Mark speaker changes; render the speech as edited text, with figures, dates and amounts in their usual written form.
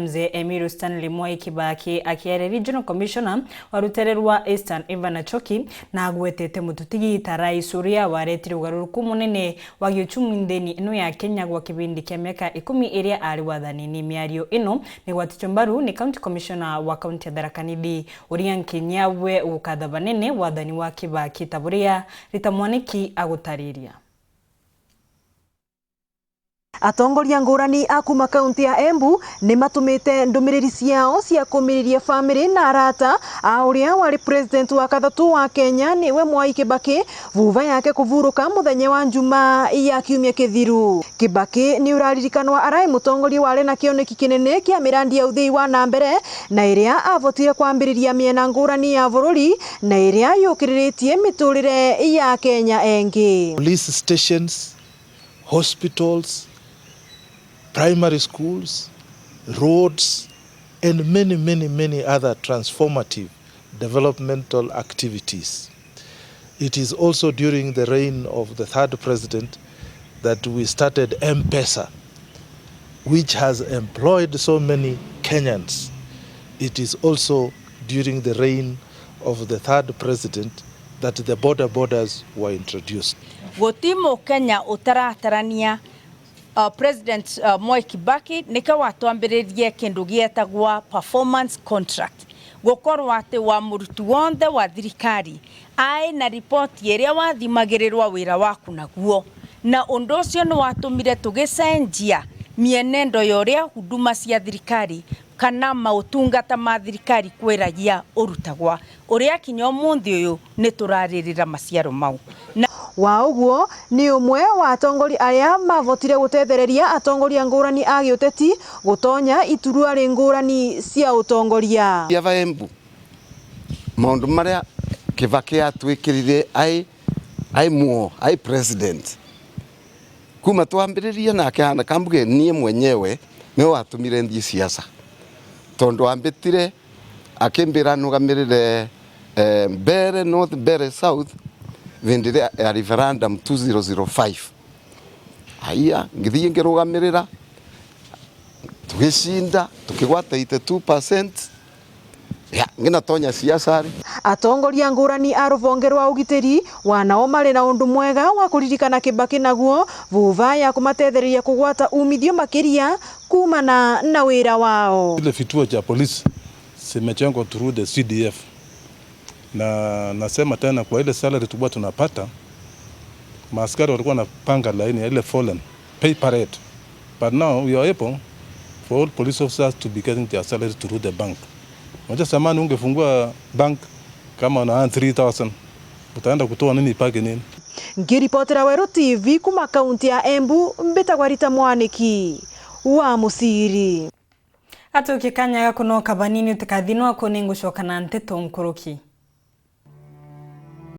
Speaker 1: Mzee Stanley Kibaki akiere Regional Commissioner wa rutere rwa Eastern Ivana Choki na agwetete mututigi tarais uria waretire ugaruruku munene wa giuchumi ndeni ino ya Kenya gwa kibindi kia miaka 10 iria ari wathanini. Miario ino ni gwatichwo mbaru ni County Commissioner wa County ya Tharaka Nithi uria nkinyawe gukatha banene wathani wa Kibaki taburia ritamwaniki agutariria.
Speaker 2: Atongoria ngurani akuma kaunti ya Embu ni matumite ndumiriri ciao cia kumiriria family na arata a uria wari president wa kathatu wa Kenya niwe Mzee Kibaki vuva yake kuvuruka muthenya wa Juma ya kiumia kithiru. Kibaki ni uraririkanwa arai mutongoria wari na kioneki kinene kia mirandi ya uthii wa nambere na iria avotire kwambiriria miena ngurani ya bururi na iria yukiriritie miturire ya Kenya engi.
Speaker 3: Police stations, hospitals, primary schools, roads, and many other transformative developmental activities. It is also during the reign of the third president that we started M-Pesa, which has employed so many Kenyans. It is also during the reign of the third president that the borders were introduced.
Speaker 4: Gotimo Kenya utaratarania President Mzee Kibaki nika watwambiririe kindu gietagwa performance contract gukorwa ati wa murutu wothe wa thirikari ai na report iria wathimagirirwa wira waku naguo na undu ucio ni watumire tugicenjia mienendo yoria huduma cia thirikari kana mautungata ma thirikari kwiragia urutagwa uria kinyo munthi uyu ni turaririra maciaro mau
Speaker 2: wa uguo ni umwe wa atongori aria mavotire gutethereria atongoria ngurani a giuteti gutonya iturua ri ngurani cia utongoria.
Speaker 5: Ava Embu maundu maria Kibaki atwikirire ai president kuma twambiririe nake hana kambuge nie mwenyewe ni watumire nthi siasa tondu ambitire akimbira nugamirire Mbere North Mbere South vendire ya referendum 2005 aya ngithie ngirugamirira tugishinda tukigwata 82% ya ngina tonya siasa.
Speaker 2: Atongoria ngurani a ruvonge rwa ugitiri wanao mari na undu mwega wa kuririkana Kibaki naguo vuva ya kumatethereria kugwata umithio makiria kumana na wira wao.
Speaker 6: Ile vituo cha polisi zimejengwa through the CDF na nasema tena kwa ile salary tulikuwa tunapata maaskari walikuwa wanapanga laini ya ile fallen pay parade, but now we are able for all police officers to be getting their salary through the bank. Moja samani ungefungua bank kama una 3000 utaenda kutoa nini pake nini?
Speaker 2: Ngiripotera Weru TV kuma kaunti ya Embu mbitagwa Ritamwaniki wa Musiri.
Speaker 1: Atukikanya kuno kabanini utikathinwa kunengucoka na nteto nkuruki.